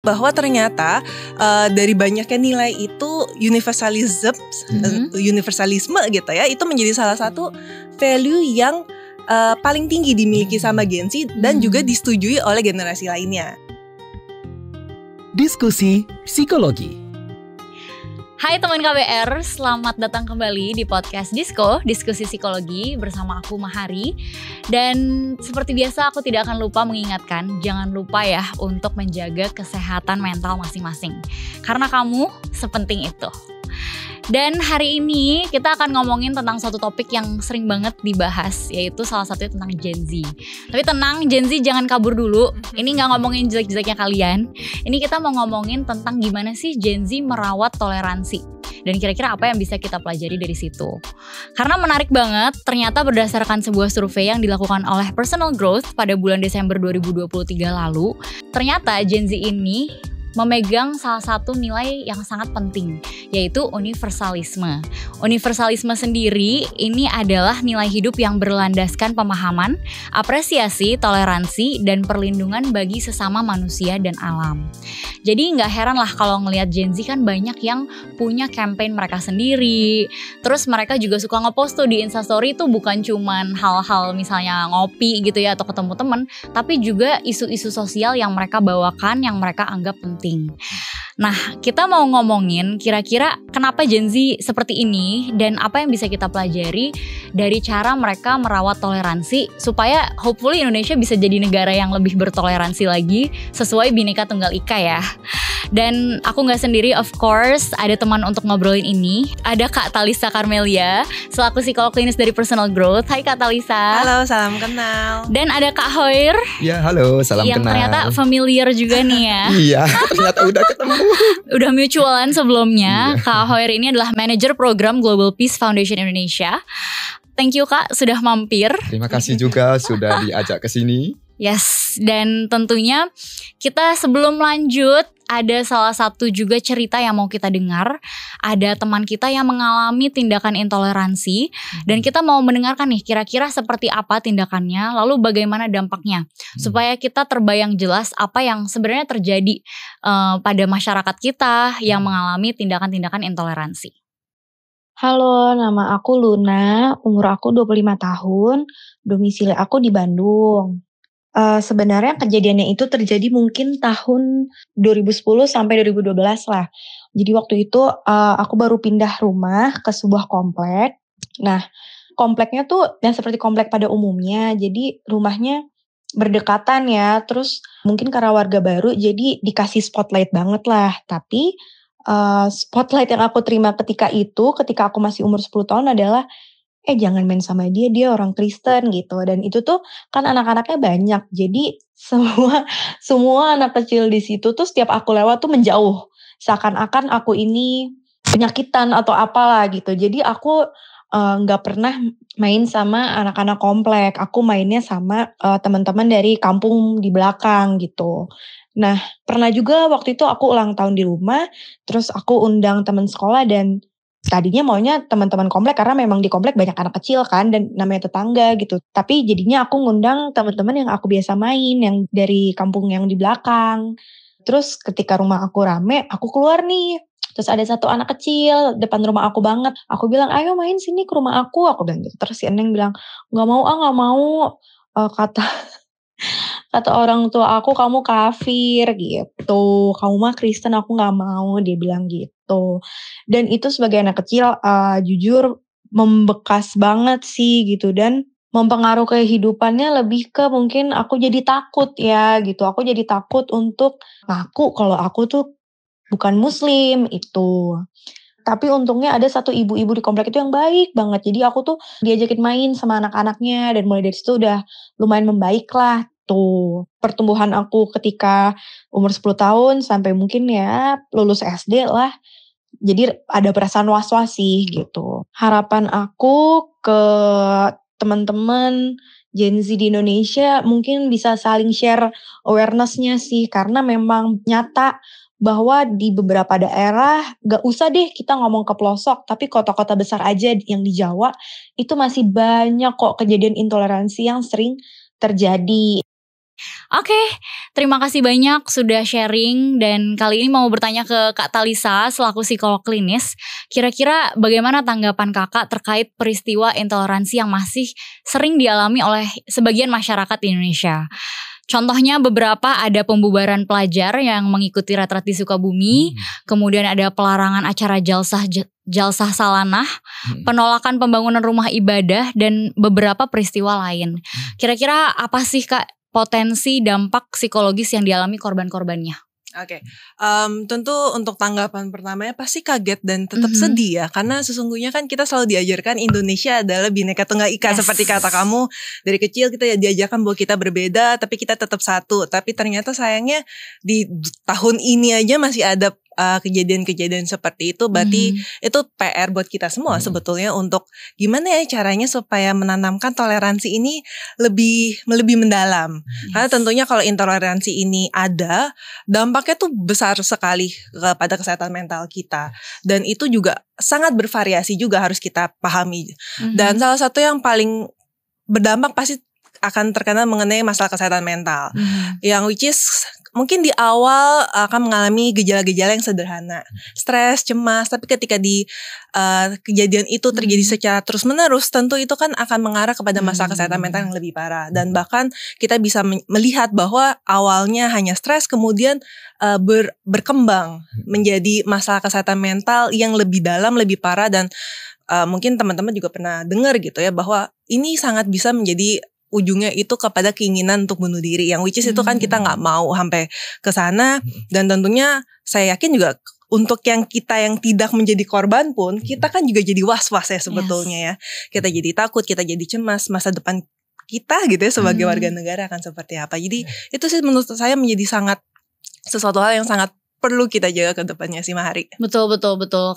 bahwa ternyata dari banyaknya nilai itu universalisme gitu ya, itu menjadi salah satu value yang paling tinggi dimiliki sama Gen Z dan juga disetujui oleh generasi lainnya. Diskusi Psikologi. Hai teman KBR, selamat datang kembali di podcast Diskusi Psikologi bersama aku Mahari. Dan seperti biasa aku tidak akan lupa mengingatkan, jangan lupa ya untuk menjaga kesehatan mental masing-masing. Karena kamu sepenting itu. Dan hari ini kita akan ngomongin tentang suatu topik yang sering banget dibahas, yaitu salah satunya tentang Gen Z. Tapi tenang, Gen Z jangan kabur dulu. Ini gak ngomongin jelek-jeleknya kalian. Ini kita mau ngomongin tentang gimana sih Gen Z merawat toleransi. Dan kira-kira apa yang bisa kita pelajari dari situ. Karena menarik banget, ternyata berdasarkan sebuah survei yang dilakukan oleh Personal Growth pada bulan Desember 2023 lalu, ternyata Gen Z ini memegang salah satu nilai yang sangat penting, yaitu universalisme. Universalisme sendiri ini adalah nilai hidup yang berlandaskan pemahaman, apresiasi, toleransi, dan perlindungan bagi sesama manusia dan alam. Jadi nggak heran lah kalau ngelihat Gen Z kan banyak yang punya campaign mereka sendiri. Terus mereka juga suka ngepost tuh di Instastory tuh bukan cuman hal-hal misalnya ngopi gitu ya atau ketemu temen, tapi juga isu-isu sosial yang mereka bawakan, yang mereka anggap penting. Nah, kita mau ngomongin kira-kira kenapa Gen Z seperti ini dan apa yang bisa kita pelajari dari cara mereka merawat toleransi supaya hopefully Indonesia bisa jadi negara yang lebih bertoleransi lagi sesuai Bhinneka Tunggal Ika ya. Dan aku gak sendiri, of course, ada teman untuk ngobrolin ini. Ada Kak Talisa Karmelia, selaku psikolog klinis dari Personal Growth. Hai Kak Talisa. Halo, salam kenal. Dan ada Kak Hoir. Ya, halo, salam yang kenal. Yang ternyata familiar juga nih ya. Iya, ternyata udah ketemu. Udah mutualan sebelumnya. Kak Hoir ini adalah manajer program Global Peace Foundation Indonesia. Thank you Kak sudah mampir. Terima kasih juga sudah diajak ke sini. Yes, dan tentunya kita sebelum lanjut ada salah satu juga cerita yang mau kita dengar. Ada teman kita yang mengalami tindakan intoleransi dan kita mau mendengarkan nih kira-kira seperti apa tindakannya, lalu bagaimana dampaknya supaya kita terbayang jelas apa yang sebenarnya terjadi pada masyarakat kita yang mengalami tindakan-tindakan intoleransi. Halo, nama aku Luna, umur aku 25 tahun, domisili aku di Bandung. Sebenarnya kejadiannya itu terjadi mungkin tahun 2010 sampai 2012 lah. Jadi waktu itu aku baru pindah rumah ke sebuah komplek. Nah, kompleknya tuh yang seperti komplek pada umumnya. Jadi rumahnya berdekatan ya. Terus mungkin karena warga baru jadi dikasih spotlight banget lah. Tapi spotlight yang aku terima ketika aku masih umur 10 tahun adalah jangan main sama dia orang Kristen gitu. Dan itu tuh kan anak-anaknya banyak. Jadi semua anak kecil di situ tuh setiap aku lewat tuh menjauh. Seakan-akan aku ini penyakitan atau apalah gitu. Jadi aku gak pernah main sama anak-anak komplek. Aku mainnya sama teman-teman dari kampung di belakang gitu. Nah, pernah juga waktu itu aku ulang tahun di rumah, terus aku undang teman sekolah dan tadinya maunya teman-teman komplek karena memang di komplek banyak anak kecil kan dan namanya tetangga gitu. Tapi jadinya aku ngundang teman-teman yang aku biasa main yang dari kampung yang di belakang. Terus ketika rumah aku rame, aku keluar nih. Terus ada satu anak kecil depan rumah aku banget. Aku bilang, "Ayo main sini ke rumah aku." Aku bilang gitu. Terus si Eneng bilang, "Enggak mau, enggak mau." Kata orang tua aku, "Kamu kafir," gitu. "Kamu mah Kristen, aku gak mau," dia bilang gitu. Dan itu sebagai anak kecil, jujur membekas banget sih gitu. Dan mempengaruhi kehidupannya lebih ke mungkin aku jadi takut ya gitu. Aku jadi takut untuk ngaku kalau aku tuh bukan muslim itu. Tapi untungnya ada satu ibu-ibu di komplek itu yang baik banget. Jadi aku tuh diajakin main sama anak-anaknya dan mulai dari situ udah lumayan membaik lah. Tuh, pertumbuhan aku ketika umur 10 tahun sampai mungkin ya lulus SD lah. Jadi ada perasaan was-was sih gitu. Harapan aku ke teman-teman Gen Z di Indonesia mungkin bisa saling share awareness-nya sih. Karena memang nyata bahwa di beberapa daerah gak usah deh kita ngomong ke pelosok, tapi kota-kota besar aja yang di Jawa itu masih banyak kok kejadian intoleransi yang sering terjadi. Oke, terima kasih banyak sudah sharing. Dan kali ini mau bertanya ke Kak Talisa selaku psikolog klinis. Kira-kira bagaimana tanggapan kakak terkait peristiwa intoleransi yang masih sering dialami oleh sebagian masyarakat di Indonesia? Contohnya beberapa ada pembubaran pelajar yang mengikuti retret di Sukabumi, kemudian ada pelarangan acara jalsah salanah, penolakan pembangunan rumah ibadah, dan beberapa peristiwa lain. Kira-kira apa sih Kak potensi dampak psikologis yang dialami korban-korbannya? Oke, tentu untuk tanggapan pertamanya pasti kaget dan tetap sedih ya, karena sesungguhnya kan kita selalu diajarkan Indonesia adalah Bhinneka Tunggal Ika, seperti kata kamu dari kecil kita diajarkan bahwa kita berbeda tapi kita tetap satu. Tapi ternyata sayangnya di tahun ini aja masih ada kejadian-kejadian seperti itu. Berarti itu PR buat kita semua sebetulnya untuk gimana ya caranya supaya menanamkan toleransi ini lebih mendalam. Karena tentunya kalau intoleransi ini ada, dampaknya tuh besar sekali kepada kesehatan mental kita. Dan itu juga sangat bervariasi juga harus kita pahami. Dan salah satu yang paling berdampak pasti akan terkena mengenai masalah kesehatan mental. Yang which is mungkin di awal akan mengalami gejala-gejala yang sederhana, stres, cemas, tapi ketika di kejadian itu terjadi secara terus-menerus, tentu itu kan akan mengarah kepada masalah kesehatan mental yang lebih parah. Dan bahkan kita bisa melihat bahwa awalnya hanya stres, kemudian berkembang menjadi masalah kesehatan mental yang lebih dalam, lebih parah. Dan mungkin teman-teman juga pernah dengar gitu ya, bahwa ini sangat bisa menjadi ujungnya itu kepada keinginan untuk bunuh diri, yang which is itu kan kita nggak mau sampai ke sana. Dan tentunya saya yakin juga untuk yang kita yang tidak menjadi korban pun kita kan juga jadi was-was ya sebetulnya ya. Kita jadi takut, kita jadi cemas masa depan kita gitu ya sebagai warga negara akan seperti apa. Jadi itu sih menurut saya menjadi sangat sesuatu hal yang sangat perlu kita jaga ke depannya sih Mahari. Betul.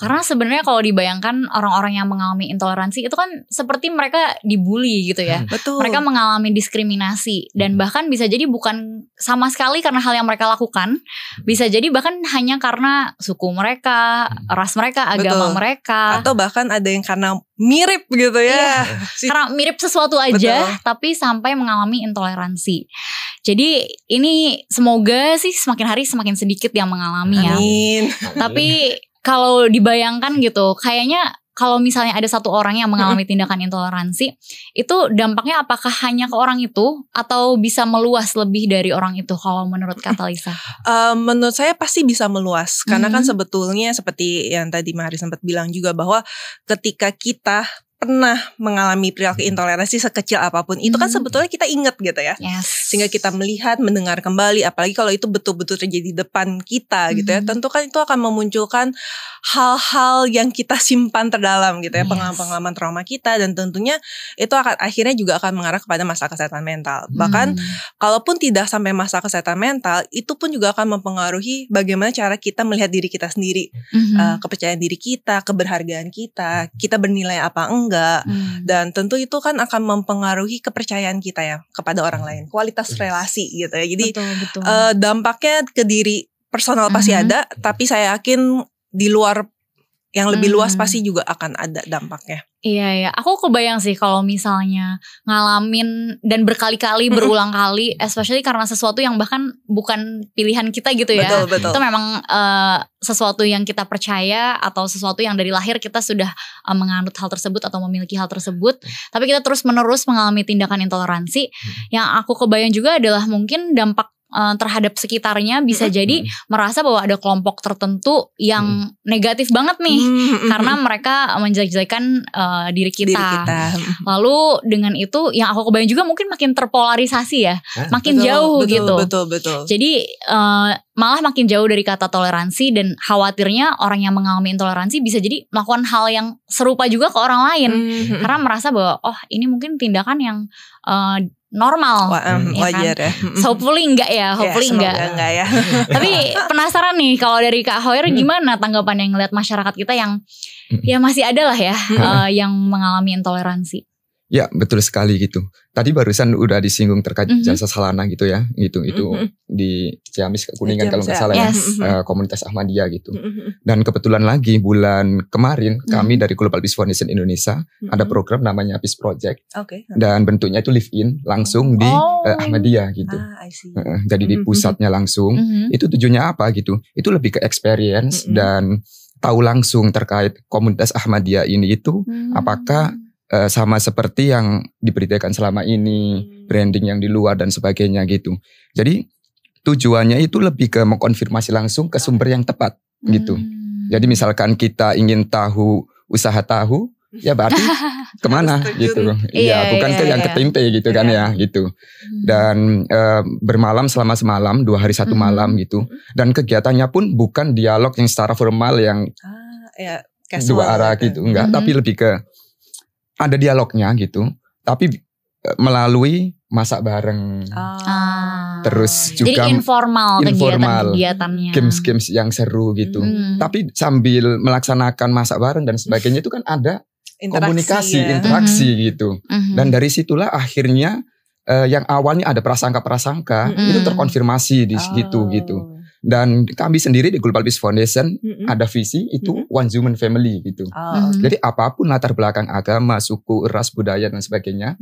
Karena sebenarnya kalau dibayangkan orang-orang yang mengalami intoleransi itu kan seperti mereka dibully gitu ya. Betul. Mereka mengalami diskriminasi dan bahkan bisa jadi bukan sama sekali karena hal yang mereka lakukan. Bisa jadi bahkan hanya karena suku mereka, ras mereka, agama mereka. Atau bahkan ada yang karena mirip gitu ya. Karena mirip sesuatu aja tapi sampai mengalami intoleransi. Jadi ini semoga sih semakin hari semakin sedikit yang mengalami ya. Amin. Tapi kalau dibayangkan gitu, kayaknya kalau misalnya ada satu orang yang mengalami tindakan intoleransi, itu dampaknya apakah hanya ke orang itu atau bisa meluas lebih dari orang itu kalau menurut Kak Talisa? Menurut saya pasti bisa meluas. Karena kan sebetulnya seperti yang tadi Mahari sempat bilang juga bahwa ketika kita pernah mengalami perilaku intoleransi sekecil apapun, itu kan sebetulnya kita ingat gitu ya. Sehingga kita melihat, mendengar kembali, apalagi kalau itu betul-betul terjadi di depan kita gitu ya. Tentu kan itu akan memunculkan hal-hal yang kita simpan terdalam gitu ya, pengalaman-pengalaman trauma kita, dan tentunya itu akan akhirnya juga akan mengarah kepada masalah kesehatan mental. Bahkan kalaupun tidak sampai masalah kesehatan mental, itu pun juga akan mempengaruhi bagaimana cara kita melihat diri kita sendiri, kepercayaan diri kita, keberhargaan kita bernilai apa enggak. Dan tentu itu kan akan mempengaruhi kepercayaan kita ya kepada orang lain, kualitas relasi gitu ya. Jadi dampaknya ke diri personal pasti ada, tapi saya yakin di luar yang lebih luas pasti juga akan ada dampaknya. Iya, aku kebayang sih kalau misalnya ngalamin dan berkali-kali berulang kali, especially karena sesuatu yang bahkan bukan pilihan kita gitu ya. Betul. Itu memang sesuatu yang kita percaya atau sesuatu yang dari lahir kita sudah menganut hal tersebut atau memiliki hal tersebut. Tapi kita terus menerus mengalami tindakan intoleransi. Yang aku kebayang juga adalah mungkin dampak terhadap sekitarnya bisa jadi merasa bahwa ada kelompok tertentu yang negatif banget nih karena mereka menjelek-jelekan diri kita. Lalu dengan itu yang aku kebayang juga mungkin makin terpolarisasi ya, makin jauh gitu. Betul. Jadi malah makin jauh dari kata toleransi, dan khawatirnya orang yang mengalami intoleransi bisa jadi melakukan hal yang serupa juga ke orang lain karena merasa bahwa ini mungkin tindakan yang normal, wajar ya. Hopefully enggak ya, enggak ya. Tapi penasaran nih kalau dari Kak Hoyer gimana tanggapan yang ngeliat masyarakat kita yang ya masih ada lah ya yang mengalami intoleransi. Ya, betul sekali gitu. Tadi barusan udah disinggung terkait jasa Salana gitu ya. Itu di Ciamis Kuningan kalau nggak salah ya. Komunitas Ahmadiyah gitu. Dan kebetulan lagi bulan kemarin kami dari Global Peace Foundation Indonesia ada program namanya Peace Project. Dan bentuknya itu live in langsung di Ahmadiyah gitu. Jadi di pusatnya langsung. Itu tujuannya apa gitu? Itu lebih ke experience dan tahu langsung terkait komunitas Ahmadiyah ini itu apakah sama seperti yang diberitakan selama ini, branding yang di luar dan sebagainya gitu. Jadi tujuannya itu lebih ke mengkonfirmasi langsung ke sumber yang tepat gitu. Jadi misalkan kita ingin tahu usaha tahu, ya berarti kemana gitu. Iya, bukan ke yang ke tempe gitu kan ya gitu. Dan bermalam selama semalam, 2 hari 1 malam gitu. Dan kegiatannya pun bukan dialog yang secara formal yang dua arah gitu, enggak. Tapi lebih ke ada dialognya gitu, tapi melalui masak bareng. Terus juga jadi informal kegiatannya. Games yang seru gitu. Tapi sambil melaksanakan masak bareng dan sebagainya itu kan ada interaksi gitu. Dan dari situlah akhirnya yang awalnya ada prasangka-prasangka itu terkonfirmasi di situ gitu. Dan kami sendiri di Global Peace Foundation ada visi itu one human family gitu. Jadi apapun latar belakang agama, suku, ras, budaya dan sebagainya,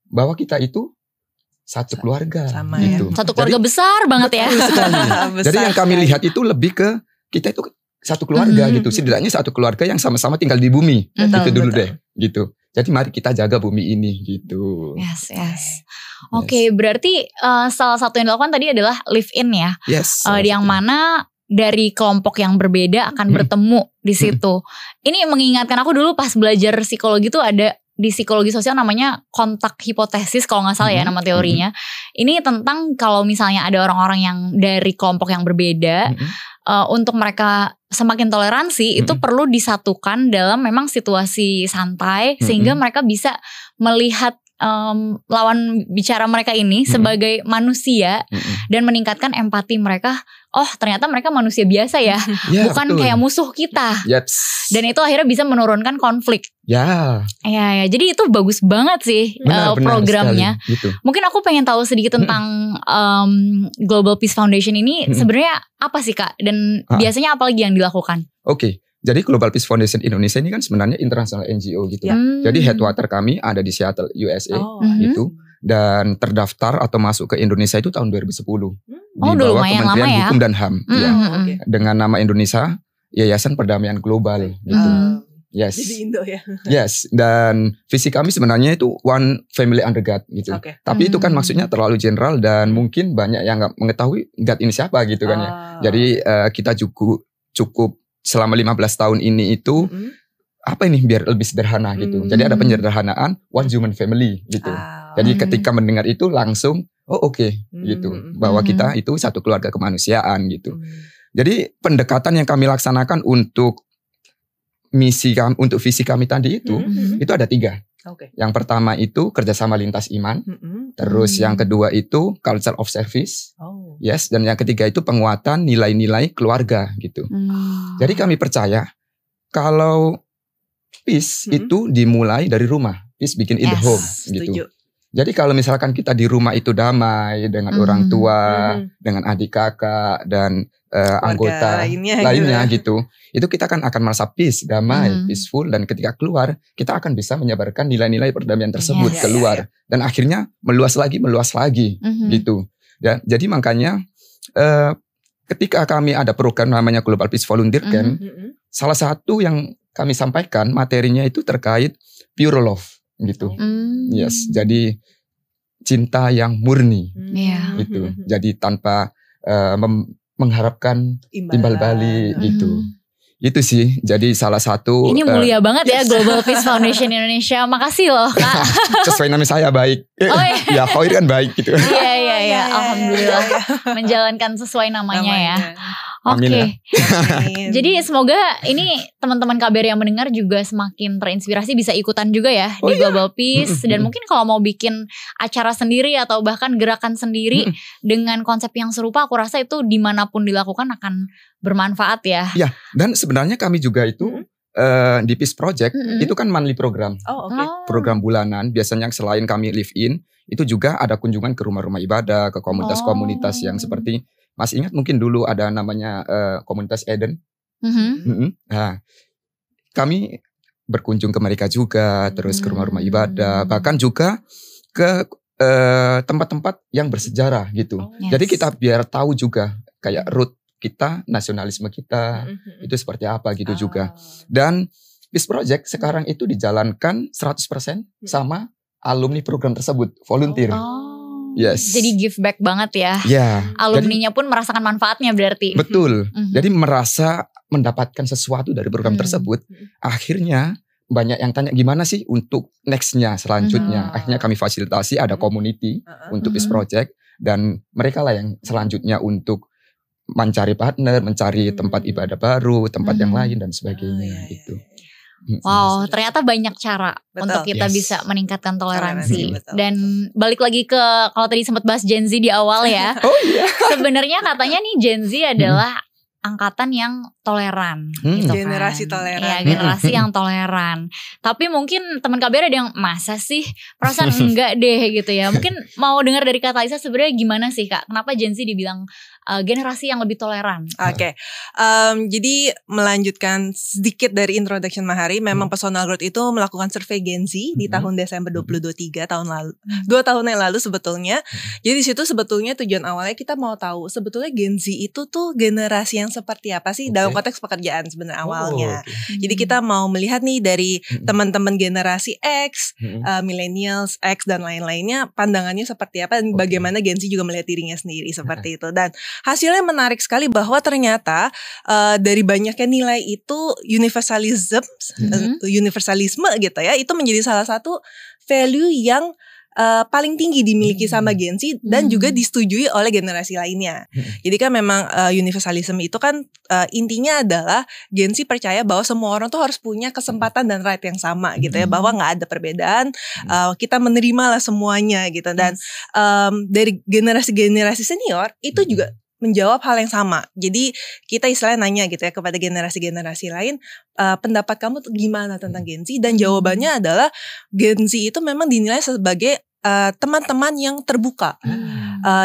bahwa kita itu satu keluarga gitu. Satu keluarga besar banget ya. Jadi yang kami lihat itu lebih ke kita itu satu keluarga gitu. Setidaknya satu keluarga yang sama-sama tinggal di bumi. Itu dulu deh gitu. Jadi mari kita jaga bumi ini gitu. Yes. Oke, berarti salah satu yang dilakukan tadi adalah live in ya. Yes. Yang mana dari kelompok yang berbeda akan bertemu di situ. Ini mengingatkan aku dulu pas belajar psikologi tuh ada di psikologi sosial namanya kontak hipotesis kalau nggak salah ya nama teorinya. Ini tentang kalau misalnya ada orang-orang yang dari kelompok yang berbeda, untuk mereka semakin toleransi itu perlu disatukan dalam memang situasi santai sehingga mereka bisa melihat lawan bicara mereka ini sebagai manusia dan meningkatkan empati mereka. Oh ternyata mereka manusia biasa ya, bukan kayak musuh kita. Dan itu akhirnya bisa menurunkan konflik. Ya, jadi itu bagus banget sih programnya. Gitu. Mungkin aku pengen tahu sedikit tentang Global Peace Foundation ini sebenarnya apa sih Kak? Dan biasanya apa lagi yang dilakukan? Oke. Jadi Global Peace Foundation Indonesia ini kan sebenarnya international NGO gitu. Jadi headquarter kami ada di Seattle, USA gitu. Dan terdaftar atau masuk ke Indonesia itu tahun 2010. Di bawah Kementerian Hukum dan HAM. Dengan nama Indonesia, Yayasan Perdamaian Global gitu. Yes. Jadi Indo ya. Yes. Dan visi kami sebenarnya itu one family under God gitu. Tapi itu kan maksudnya terlalu general dan mungkin banyak yang nggak mengetahui God ini siapa gitu kan ya. Jadi kita cukup selama 15 tahun ini itu apa ini biar lebih sederhana gitu. Jadi ada penyederhanaan one human family gitu. Jadi ketika mendengar itu langsung gitu bahwa kita itu satu keluarga kemanusiaan gitu. Jadi pendekatan yang kami laksanakan untuk misi kami, untuk visi kami tadi itu ada 3. Yang pertama itu kerjasama lintas iman. Terus yang kedua itu culture of service. Yes, dan yang ketiga itu penguatan nilai-nilai keluarga gitu. Jadi kami percaya kalau peace itu dimulai dari rumah. Peace begin in the home gitu. Jadi kalau misalkan kita di rumah itu damai dengan orang tua, dengan adik kakak dan anggota lainnya gitu. Itu kita kan akan merasa peace, damai, peaceful, dan ketika keluar kita akan bisa menyebarkan nilai-nilai perdamaian tersebut keluar dan akhirnya meluas lagi gitu. Ya, jadi makanya ketika kami ada program namanya Global Peace Volunteer Camp, salah satu yang kami sampaikan materinya itu terkait pure love gitu. Yes, jadi cinta yang murni gitu. Jadi tanpa mengharapkan timbal balik gitu. Itu sih jadi salah satu. Ini mulia banget ya Global Peace Foundation Indonesia. Makasih loh Kak. Sesuai nama saya baik. Ya Khoir kan baik gitu. Iya. Alhamdulillah menjalankan sesuai namanya ya. Oke. Jadi semoga ini teman-teman KBR yang mendengar juga semakin terinspirasi bisa ikutan juga ya di Global Peace. Dan mungkin kalau mau bikin acara sendiri atau bahkan gerakan sendiri dengan konsep yang serupa, aku rasa itu dimanapun dilakukan akan bermanfaat ya. Ya, dan sebenarnya kami juga itu di Peace Project itu kan monthly program. Program bulanan. Biasanya selain kami live in, itu juga ada kunjungan ke rumah-rumah ibadah, ke komunitas-komunitas yang seperti, masih ingat mungkin dulu ada namanya komunitas Eden. Nah, kami berkunjung ke mereka juga, terus ke rumah-rumah ibadah, bahkan juga ke tempat-tempat yang bersejarah gitu. Jadi kita biar tahu juga kayak root kita, nasionalisme kita itu seperti apa gitu juga. Dan Peace Project sekarang itu dijalankan 100% sama alumni program tersebut, volunteer. Yes. Jadi give back banget ya. Alumninya pun merasakan manfaatnya berarti. Betul. Jadi merasa mendapatkan sesuatu dari program tersebut. Akhirnya banyak yang tanya gimana sih untuk nextnya, selanjutnya. Akhirnya kami fasilitasi ada community untuk Peace Project. Dan mereka lah yang selanjutnya untuk mencari partner, mencari tempat ibadah baru, tempat yang lain dan sebagainya gitu. Wow, ternyata banyak cara untuk kita bisa meningkatkan toleransi. Dan balik lagi ke kalau tadi sempat bahas Gen Z di awal ya. Sebenarnya katanya nih Gen Z adalah angkatan yang toleran gitu kan. Generasi toleran. Iya, generasi yang toleran. Tapi mungkin teman KBR ada yang masa sih perasaan enggak deh gitu ya. Mungkin mau dengar dari Kak Talisa sebenarnya gimana sih Kak? Kenapa Gen Z dibilang generasi yang lebih toleran? Jadi melanjutkan sedikit dari introduction Mahari, memang Personal Growth itu melakukan survei Gen Z di tahun Desember 2023 tahun lalu, 2 tahun yang lalu sebetulnya. Jadi di situ sebetulnya tujuan awalnya kita mau tahu sebetulnya Gen Z itu tuh generasi yang seperti apa sih dalam konteks pekerjaan sebenarnya awalnya. Jadi kita mau melihat nih dari teman-teman generasi X, millennials, X dan lain-lainnya pandangannya seperti apa dan bagaimana Gen Z juga melihat dirinya sendiri seperti itu. Dan hasilnya menarik sekali bahwa ternyata dari banyaknya nilai itu universalisme gitu ya, itu menjadi salah satu value yang paling tinggi dimiliki sama Gen Z dan juga disetujui oleh generasi lainnya. Jadi kan memang universalism itu kan intinya adalah Gen Z percaya bahwa semua orang tuh harus punya kesempatan dan right yang sama gitu ya, bahwa nggak ada perbedaan, kita menerima lah semuanya gitu. Dan dari generasi-generasi senior itu juga menjawab hal yang sama. Jadi kita istilahnya nanya gitu ya kepada generasi-generasi lain, pendapat kamu gimana tentang Gen Z? Dan jawabannya adalah Gen Z itu memang dinilai sebagai teman-teman yang terbuka,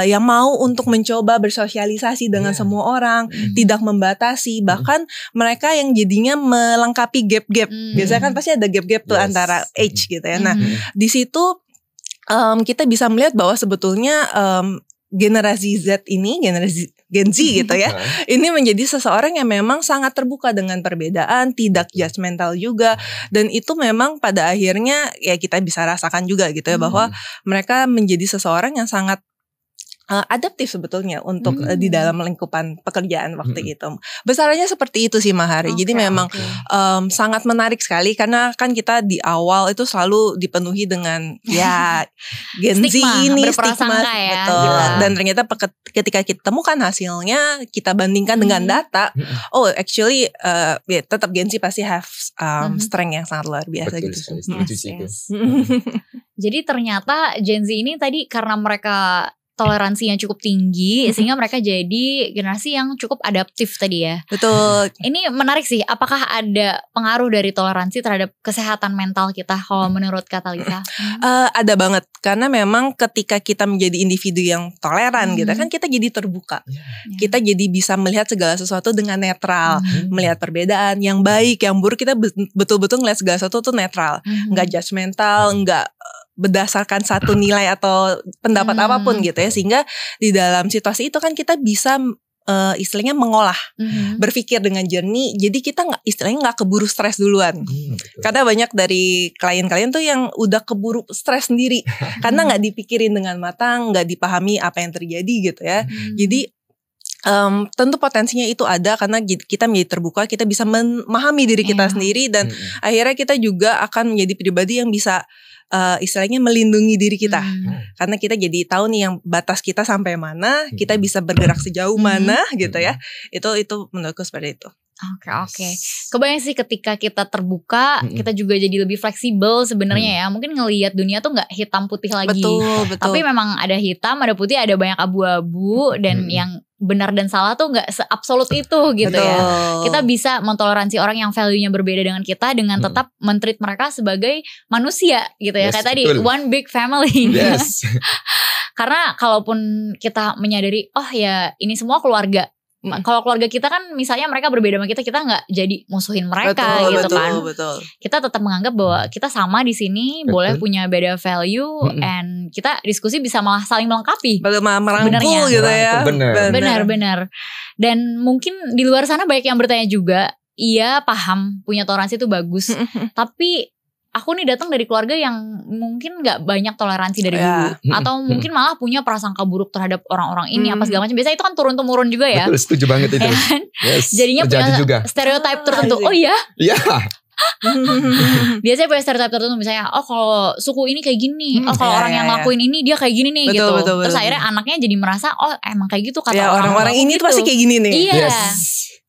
yang mau untuk mencoba bersosialisasi dengan semua orang, tidak membatasi, bahkan mereka yang jadinya melengkapi gap-gap. Biasanya kan pasti ada gap-gap tuh antara age gitu ya. Nah di situ kita bisa melihat bahwa sebetulnya generasi Z ini, generasi Gen Z gitu ya, ini menjadi seseorang yang memang sangat terbuka dengan perbedaan, tidak judgmental juga, dan itu memang pada akhirnya ya kita bisa rasakan juga gitu ya, bahwa mereka menjadi seseorang yang sangat adaptif sebetulnya untuk di dalam lingkupan pekerjaan waktu itu. Besarannya seperti itu sih Mahari. Jadi memang sangat menarik sekali karena kan kita di awal itu selalu dipenuhi dengan ya Gen Z ini stigma ya. Betul. Dan ternyata ketika kita temukan hasilnya, kita bandingkan dengan data, oh actually ya, tetap Gen Z pasti have strength yang sangat luar biasa. Betul, gitu. Jadi ternyata Gen Z ini tadi karena mereka toleransinya cukup tinggi sehingga mereka jadi generasi yang cukup adaptif tadi ya. Betul. Ini menarik sih. Apakah ada pengaruh dari toleransi terhadap kesehatan mental kita kalau menurut Kak Talisa? Ada banget. Karena memang ketika kita menjadi individu yang toleran gitu kan, kita jadi terbuka. Kita jadi bisa melihat segala sesuatu dengan netral, melihat perbedaan yang baik, yang buruk, kita betul-betul melihat segala sesuatu tuh netral, nggak judgmental, nggak berdasarkan satu nilai atau pendapat apapun gitu ya, sehingga di dalam situasi itu kan kita bisa istilahnya mengolah, berpikir dengan jernih. Jadi kita nggak keburu stres duluan. Karena banyak dari klien-klien tuh yang udah keburu stres sendiri karena nggak dipikirin dengan matang, nggak dipahami apa yang terjadi gitu ya. Jadi tentu potensinya itu ada karena kita menjadi terbuka, kita bisa memahami diri kita sendiri, dan akhirnya kita juga akan menjadi pribadi yang bisa istilahnya melindungi diri kita, karena kita jadi tahu nih yang batas kita sampai mana, kita bisa bergerak sejauh mana gitu ya. Itu menurutku seperti itu. Oke. Kebayang sih ketika kita terbuka, kita juga jadi lebih fleksibel sebenarnya ya. Mungkin ngelihat dunia tuh nggak hitam putih lagi. Betul. Tapi memang ada hitam, ada putih, ada banyak abu-abu, dan yang benar dan salah tuh nggak seabsolut itu gitu ya. Kita bisa mentoleransi orang yang value-nya berbeda dengan kita dengan tetap men-treat mereka sebagai manusia gitu ya. Kayak tadi one big family. Yes. Karena kalaupun kita menyadari oh ya ini semua keluarga. Kalau keluarga kita kan misalnya mereka berbeda sama kita nggak jadi musuhin mereka gitu kan. Betul. Kita tetap menganggap bahwa kita sama di sini, boleh punya beda value, and kita diskusi bisa malah saling melengkapi. Merangkul gitu ya. Benar. Dan mungkin di luar sana banyak yang bertanya juga, iya paham punya toleransi itu bagus, tapi aku nih datang dari keluarga yang mungkin gak banyak toleransi dari dulu. Atau mungkin malah punya prasangka buruk terhadap orang-orang ini apa segala macam. Biasanya itu kan turun-temurun juga ya. Betul, setuju banget itu. Yes, jadinya punya juga stereotip tertentu. Oh iya? Iya. Biasanya punya stereotip tertentu. Misalnya kalau suku ini kayak gini, kalau orang yang ngelakuin ini dia kayak gini nih gitu. Terus akhirnya anaknya jadi merasa oh emang kayak gitu kata orang-orang ini tuh pasti kayak gini nih. Iya.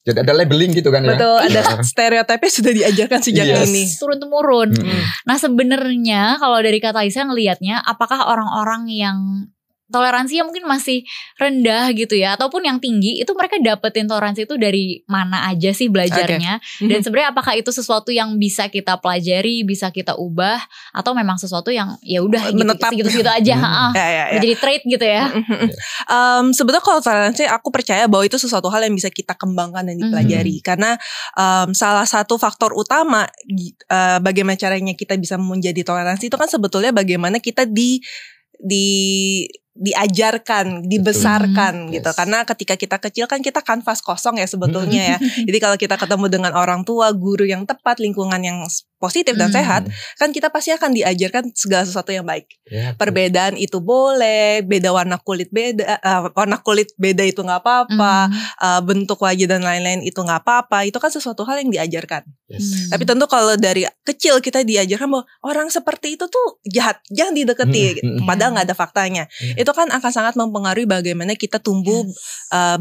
Jadi ada labeling gitu kan ya. Betul, ada stereotipnya sudah diajarkan sejak ini. Turun-temurun. Nah sebenarnya kalau dari Kak Taisa ngelihatnya, apakah orang-orang yang toleransinya mungkin masih rendah gitu ya, ataupun yang tinggi, itu mereka dapetin toleransi itu dari mana aja sih belajarnya? Dan sebenarnya apakah itu sesuatu yang bisa kita pelajari, bisa kita ubah, atau memang sesuatu yang ya udah gitu aja, jadi trait gitu ya? Sebetulnya kalau toleransi aku percaya bahwa itu sesuatu hal yang bisa kita kembangkan dan dipelajari, karena salah satu faktor utama bagaimana caranya kita bisa menjadi toleransi itu kan sebetulnya bagaimana kita diajarkan, dibesarkan gitu. Karena ketika kita kecil kan kita kanvas kosong ya sebetulnya ya. Jadi kalau kita ketemu dengan orang tua, guru yang tepat, lingkungan yang positif dan sehat, kan kita pasti akan diajarkan segala sesuatu yang baik. Perbedaan itu boleh, beda warna kulit beda itu nggak apa-apa, bentuk wajah dan lain-lain itu nggak apa-apa. Itu kan sesuatu hal yang diajarkan. Tapi tentu kalau dari kecil kita diajarkan bahwa orang seperti itu tuh jahat, jangan dideketi, padahal nggak ada faktanya. Itu kan akan sangat mempengaruhi bagaimana kita tumbuh,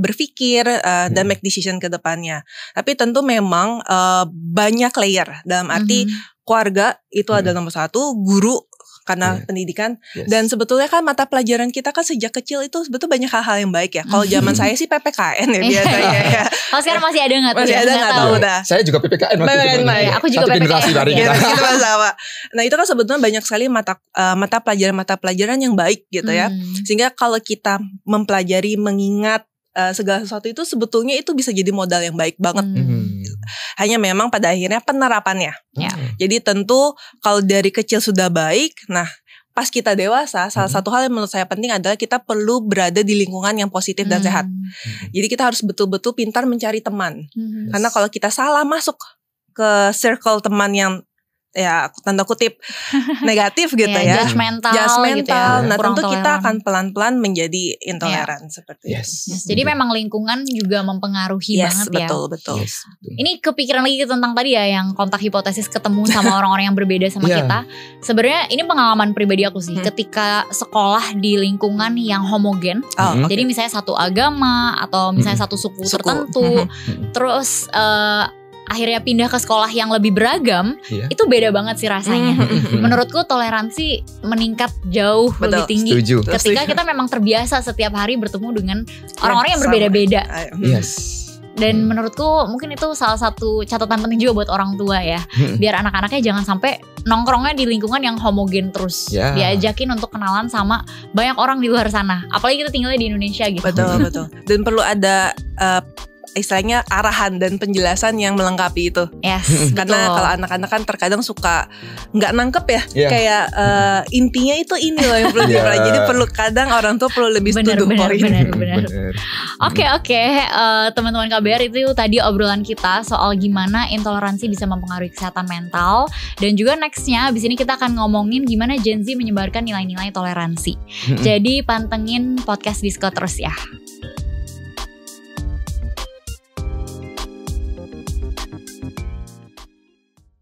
berpikir dan make decision ke depannya. Tapi tentu memang banyak layer, dalam arti keluarga itu adalah nomor satu, guru karena pendidikan, dan sebetulnya kan mata pelajaran kita kan sejak kecil itu sebetulnya banyak hal-hal yang baik ya. Kalau zaman saya sih PPKN ya biasanya ya. Kalau sekarang masih ada nggak? Masih ada nggak tahu dah. Saya juga PPKN waktu itu. Aku juga PPKN. Dari kita. Nah itu kan sebetulnya banyak sekali mata pelajaran yang baik gitu ya. Sehingga kalau kita mempelajari, mengingat segala sesuatu itu sebetulnya itu bisa jadi modal yang baik banget. Hanya memang pada akhirnya penerapannya. Jadi tentu kalau dari kecil sudah baik, nah pas kita dewasa, salah satu hal yang menurut saya penting adalah kita perlu berada di lingkungan yang positif dan sehat. Jadi kita harus betul-betul pintar mencari teman. Karena kalau kita salah masuk ke circle teman yang ya tanda kutip negatif gitu ya, judgmental gitu ya. Nah tentu kita akan pelan-pelan menjadi intoleran seperti itu. Jadi memang lingkungan juga mempengaruhi banget ya. Betul. Ini kepikiran lagi tentang tadi ya, yang kontak hipotesis ketemu sama orang-orang yang berbeda sama kita. Sebenarnya ini pengalaman pribadi aku sih, ketika sekolah di lingkungan yang homogen. Jadi misalnya satu agama atau misalnya satu suku tertentu, terus akhirnya pindah ke sekolah yang lebih beragam, itu beda banget sih rasanya. Menurutku toleransi meningkat jauh lebih tinggi. Ketika kita memang terbiasa setiap hari bertemu dengan orang-orang yang berbeda-beda. Dan menurutku mungkin itu salah satu catatan penting juga buat orang tua ya. Biar anak-anaknya jangan sampai nongkrongnya di lingkungan yang homogen terus. Diajakin untuk kenalan sama banyak orang di luar sana. Apalagi kita tinggalnya di Indonesia gitu. Betul. Dan perlu ada istilahnya arahan dan penjelasan yang melengkapi itu. Karena kalau anak-anak kan terkadang suka nggak nangkep ya. Kayak intinya itu ini loh yang perlu dipelajari. Jadi perlu kadang orang tua perlu lebih to the point. Benar. Oke. Teman-teman KBR, itu tadi obrolan kita soal gimana intoleransi bisa mempengaruhi kesehatan mental. Dan juga nextnya abis ini kita akan ngomongin gimana Gen Z menyebarkan nilai-nilai toleransi. Jadi pantengin podcast Disko terus ya.